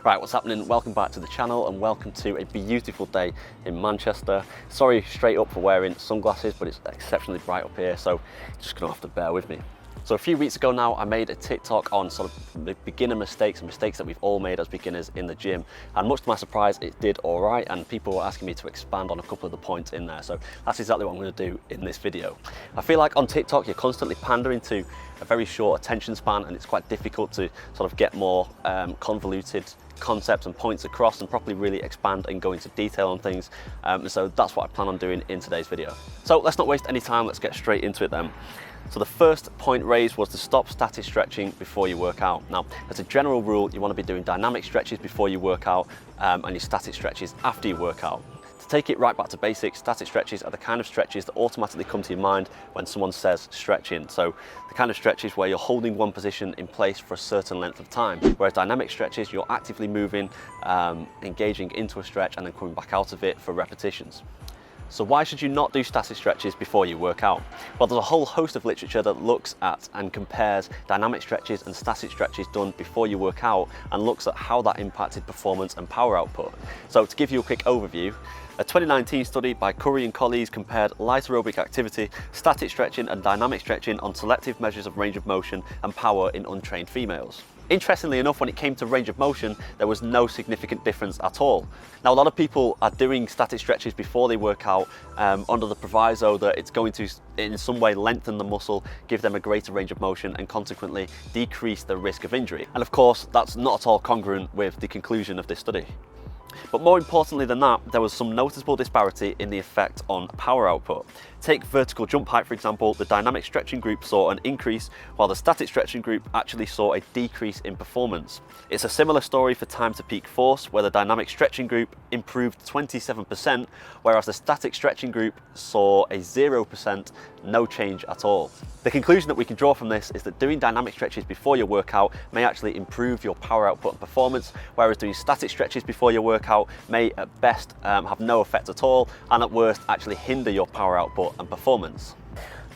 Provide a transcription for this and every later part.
Right, what's happening? Welcome back to the channel and welcome to a beautiful day in Manchester. Sorry straight up for wearing sunglasses, but it's exceptionally bright up here, so you're just gonna have to bear with me. So a few weeks ago now, I made a TikTok on sort of the beginner mistakes and mistakes that we've all made as beginners in the gym. And much to my surprise, it did all right. And people were asking me to expand on a couple of the points in there. So that's exactly what I'm gonna do in this video. I feel like on TikTok, you're constantly pandering to a very short attention span, and it's quite difficult to sort of get more convoluted concepts and points across and properly really expand and go into detail on things. So that's what I plan on doing in today's video. So let's not waste any time, let's get straight into it then. So the first point raised was to stop static stretching before you work out. Now, as a general rule, you want to be doing dynamic stretches before you work out and your static stretches after you work out. To take it right back to basics, static stretches are the kind of stretches that automatically come to your mind when someone says stretching. So the kind of stretches where you're holding one position in place for a certain length of time. Whereas dynamic stretches, you're actively moving, engaging into a stretch and then coming back out of it for repetitions. So why should you not do static stretches before you work out? Well, there's a whole host of literature that looks at and compares dynamic stretches and static stretches done before you work out and looks at how that impacted performance and power output. So to give you a quick overview, a 2019 study by Curry and colleagues compared light aerobic activity, static stretching and dynamic stretching on selective measures of range of motion and power in untrained females. Interestingly enough, when it came to range of motion, there was no significant difference at all. Now, a lot of people are doing static stretches before they work out under the proviso that it's going to in some way lengthen the muscle, give them a greater range of motion and consequently decrease the risk of injury. And of course, that's not at all congruent with the conclusion of this study. But more importantly than that, there was some noticeable disparity in the effect on power output. Take vertical jump height, for example. The dynamic stretching group saw an increase, while the static stretching group actually saw a decrease in performance. It's a similar story for time to peak force, where the dynamic stretching group improved 27%, whereas the static stretching group saw a 0%, no change at all. The conclusion that we can draw from this is that doing dynamic stretches before your workout may actually improve your power output and performance, whereas doing static stretches before your workout may at best have no effect at all, and at worst actually hinder your power output and performance.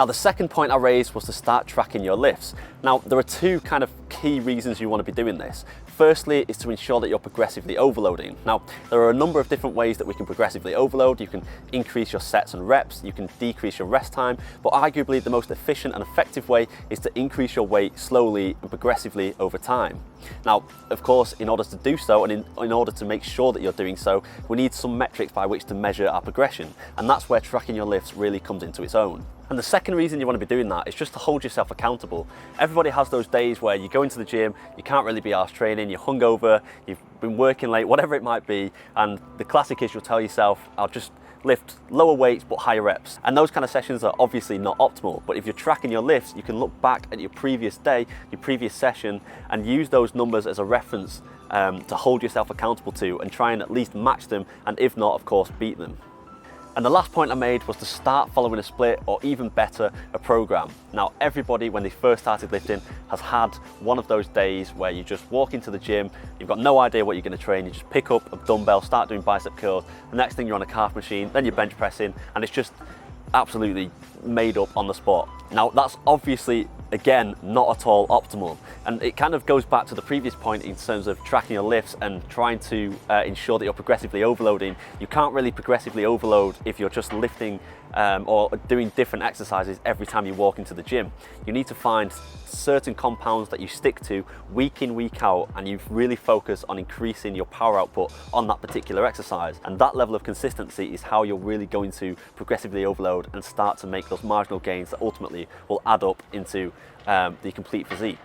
Now, the second point I raised was to start tracking your lifts. Now, there are two kind of key reasons you want to be doing this. Firstly is to ensure that you're progressively overloading. Now, there are a number of different ways that we can progressively overload. You can increase your sets and reps, you can decrease your rest time, but arguably the most efficient and effective way is to increase your weight slowly and progressively over time. Now, of course, in order to do so and in order to make sure that you're doing so, we need some metrics by which to measure our progression, and that's where tracking your lifts really comes into its own. And the second reason you want to be doing that is just to hold yourself accountable. Everybody has those days where you go into the gym, you can't really be arsed training, you're hungover, you've been working late, whatever it might be, and the classic is you'll tell yourself, I'll just lift lower weights but higher reps. And those kind of sessions are obviously not optimal, but if you're tracking your lifts, you can look back at your previous day, your previous session, and use those numbers as a reference to hold yourself accountable to and try and at least match them, and if not, of course, beat them. And the last point I made was to start following a split, or even better, a program. Now, everybody, when they first started lifting, has had one of those days where you just walk into the gym, you've got no idea what you're going to train, you just pick up a dumbbell, start doing bicep curls, the next thing you're on a calf machine, then you're bench pressing, and it's just absolutely made up on the spot. Now, that's obviously, again, not at all optimal, and it kind of goes back to the previous point in terms of tracking your lifts and trying to ensure that you're progressively overloading. You can't really progressively overload if you're just lifting or doing different exercises every time you walk into the gym. You need to find certain compounds that you stick to week in, week out, and you really focus on increasing your power output on that particular exercise. And that level of consistency is how you're really going to progressively overload and start to make those marginal gains that ultimately will add up into the complete physique.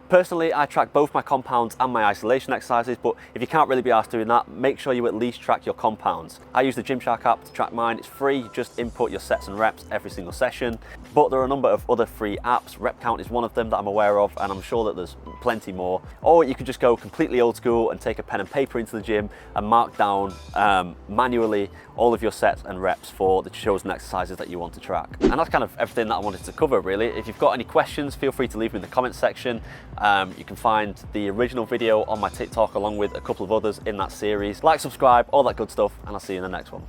Personally, I track both my compounds and my isolation exercises, but if you can't really be asked doing that, make sure you at least track your compounds. I use the Gymshark app to track mine. It's free, you just input your sets and reps every single session. But there are a number of other free apps. Rep Count is one of them that I'm aware of, and I'm sure that there's plenty more. Or you could just go completely old school and take a pen and paper into the gym and mark down manually all of your sets and reps for the chosen exercises that you want to track. And that's kind of everything that I wanted to cover, really. If you've got any questions, feel free to leave them in the comments section. You can find the original video on my TikTok along with a couple of others in that series. Like, subscribe, all that good stuff, and I'll see you in the next one.